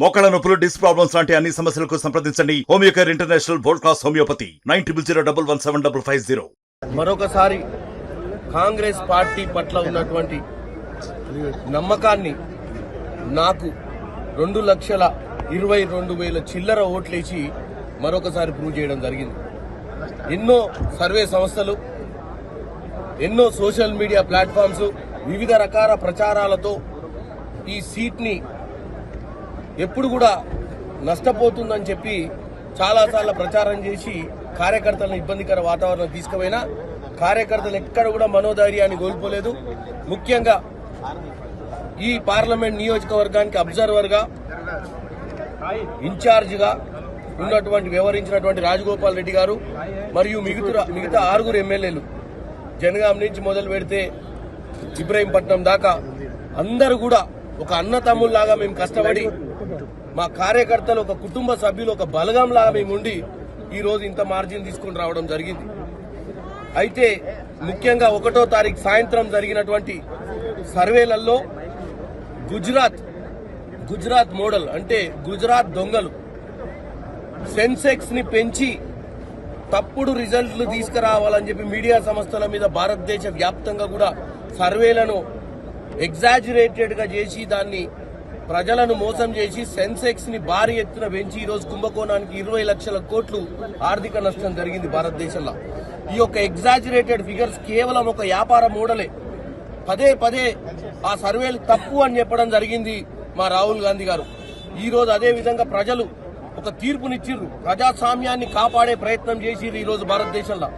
మోకాళ్ళ నొప్పులు, disc problems లాంటి అన్ని సమస్యలకు సంప్రదించండి Homeocare international world class homeopathy 9001175550. మరొకసారి కాంగ్రెస్ పార్టీ పట్ల ఉన్నటువంటి నమ్మకాన్ని నాకు 2,22,000 చిల్లర ఓట్లేసి మరొకసారి ప్రూవ్ చేయడం జరిగింది. ఎన్నో సర్వే సంస్థలు, ఎన్నో సోషల్ మీడియా ప్లాట్ఫామ్స్ వివిధ రకాల ప్రచారాలతో ఈ సీట్ని ఎప్పుడు కూడా నష్టపోతుందని చెప్పి చాలాసార్లు ప్రచారం చేసి కార్యకర్తలను ఇబ్బందికర వాతావరణం తీసుకుపోయినా కార్యకర్తలు ఎక్కడ కూడా మనోధైర్యాన్ని కోల్పోలేదు. ముఖ్యంగా ఈ పార్లమెంట్ నియోజకవర్గానికి అబ్జర్వర్గా, ఇన్ఛార్జిగా ఉన్నటువంటి వ్యవహరించినటువంటి రాజగోపాల్ రెడ్డి గారు మరియు మిగతా 6 ఎమ్మెల్యేలు, జనగాం నుంచి మొదలు పెడితే ఇబ్రహీంపట్నం దాకా అందరూ కూడా ఒక అన్నతమ్ముల్లాగా మేము కష్టపడి మా కార్యకర్తలు ఒక కుటుంబ సభ్యులు, ఒక బలగంలాగా మేము ఉండి ఈరోజు ఇంత మార్జిన్ తీసుకుని రావడం జరిగింది. అయితే ముఖ్యంగా 1వ తారీఖు సాయంత్రం జరిగినటువంటి సర్వేలలో గుజరాత్ మోడల్ అంటే గుజరాత్ దొంగలు సెన్సెక్స్ ని పెంచి తప్పుడు రిజల్ట్లు తీసుకురావాలని చెప్పి మీడియా సంస్థల మీద భారతదేశ వ్యాప్తంగా కూడా సర్వేలను ఎగ్జాజరేటెడ్ గా చేసి దాన్ని ప్రజలను మోసం చేసి సెన్సెక్స్ ని భారీ ఎత్తున పెంచి ఈరోజు కుంభకోణానికి 20 లక్షల కోట్లు ఆర్థిక నష్టం జరిగింది భారతదేశంలో. ఈ యొక్క ఎగ్జాజరేటెడ్ ఫిగర్స్ కేవలం ఒక వ్యాపార మోడలే. పదే ఆ సర్వేలు తప్పు అని చెప్పడం జరిగింది మా రాహుల్ గాంధీ గారు. ఈ రోజు అదే విధంగా ప్రజలు ఒక తీర్పునిచ్చిర్రు, ప్రజాస్వామ్యాన్ని కాపాడే ప్రయత్నం చేసిర్రు. ఈ రోజు భారతదేశంలో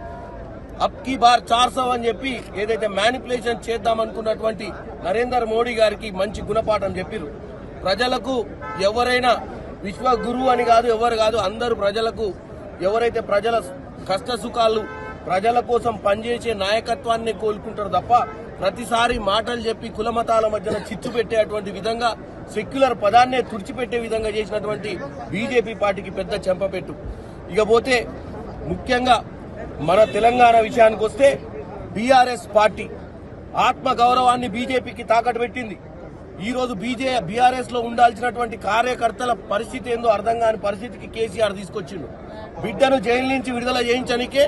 అబ్కీ బార్ 400 అని చెప్పి ఏదైతే మ్యానిపులేషన్ చేద్దామనుకున్నటువంటి నరేంద్ర మోడీ గారికి మంచి గుణపాఠం చెప్పిర్రు. ప్రజలకు ఎవరైనా విశ్వ గురువు అని కాదు, ఎవరు కాదు, అందరూ ప్రజలకు ఎవరైతే ప్రజల కష్ట సుఖాలు ప్రజల కోసం పనిచేసే నాయకత్వాన్ని కోలుకుంటారు తప్ప ప్రతిసారి మాటలు చెప్పి కులమతాల మధ్యన చిచ్చు పెట్టేటువంటి విధంగా సెక్యులర్ పదాన్నే తుడిచిపెట్టే విధంగా చేసినటువంటి బీజేపీ పార్టీకి పెద్ద చెంపపెట్టు. ఇకపోతే ముఖ్యంగా మన తెలంగాణ విషయానికి వస్తే బీఆర్ఎస్ పార్టీ ఆత్మగౌరవాన్ని బీజేపీకి తాకట్టు పెట్టింది. ఈ రోజు బీఆర్ఎస్ లో ఉండాల్సినటువంటి కార్యకర్తల పరిస్థితి ఏందో అర్థం కాని పరిస్థితికి కేసీఆర్ తీసుకొచ్చిండు. బిడ్డను జైలు నుంచి విడుదల చేయించడానికే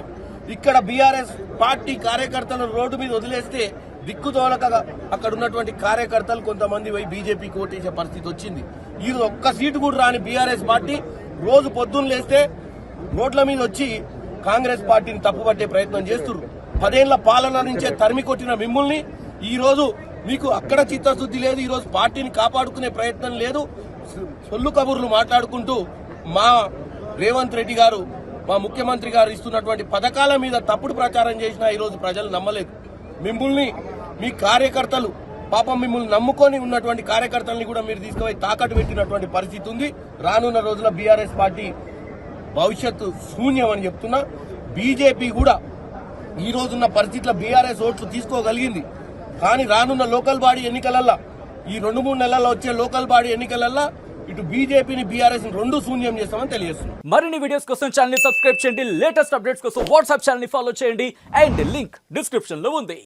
ఇక్కడ బీఆర్ఎస్ పార్టీ కార్యకర్తలను రోడ్డు మీద వదిలేస్తే దిక్కుతోలక అక్కడ ఉన్నటువంటి కార్యకర్తలు కొంతమంది పోయి బీజేపీకి ఓటేసే పరిస్థితి వచ్చింది. ఈ ఒక్క సీటు కూడా రాని బీఆర్ఎస్ పార్టీ రోజు పొద్దున్న లేస్తే రోడ్ల మీద వచ్చి కాంగ్రెస్ పార్టీని తప్పుపట్టే ప్రయత్నం చేస్తున్నారు. 10 ఏళ్ల పాలన నుంచే తరిమి కొట్టిన మిమ్మల్ని ఈ రోజు మీకు అక్కడ చిత్తశుద్ధి లేదు, ఈ రోజు పార్టీని కాపాడుకునే ప్రయత్నం లేదు. సొల్లు కబుర్లు మాట్లాడుకుంటూ మా రేవంత్ రెడ్డి గారు, మా ముఖ్యమంత్రి గారు ఇస్తున్నటువంటి పథకాల మీద తప్పుడు ప్రచారం చేసినా ఈ రోజు ప్రజలు నమ్మలేదు. మిమ్మల్ని మీ కార్యకర్తలు పాపం మిమ్మల్ని నమ్ముకొని ఉన్నటువంటి కార్యకర్తల్ని కూడా మీరు తీసుకుపోయి తాకట్టు పెట్టినటువంటి పరిస్థితి ఉంది. రానున్న రోజుల బీఆర్ఎస్ పార్టీ భవిష్యత్తు శూన్యం అని చెప్తున్నా. బీజేపీ కూడా ఈ రోజున్న పరిస్థితుల్లో బీఆర్ఎస్ ఓట్లు తీసుకోగలిగింది. కానీ రానున్న లోకల్ బాడీ ఎన్నికలల్లా, ఈ 2-3 నెలల్లో వచ్చే లోకల్ బాడీ ఎన్నికలల్లా ఇటు బీజేపీని బీఆర్ఎస్ రెండు శూన్యం చేస్తామని తెలియజేస్తున్నాం. మరిన్ని వీడియోస్ కోసం ఛానల్ ని సబ్స్క్రైబ్ చేయండి, లేటెస్ట్ అప్డేట్స్ కోసం వాట్సాప్ ఛానల్ ని ఫాలో చేయండి అండ్ లింక్ డిస్క్రిప్షన్ లో ఉంది.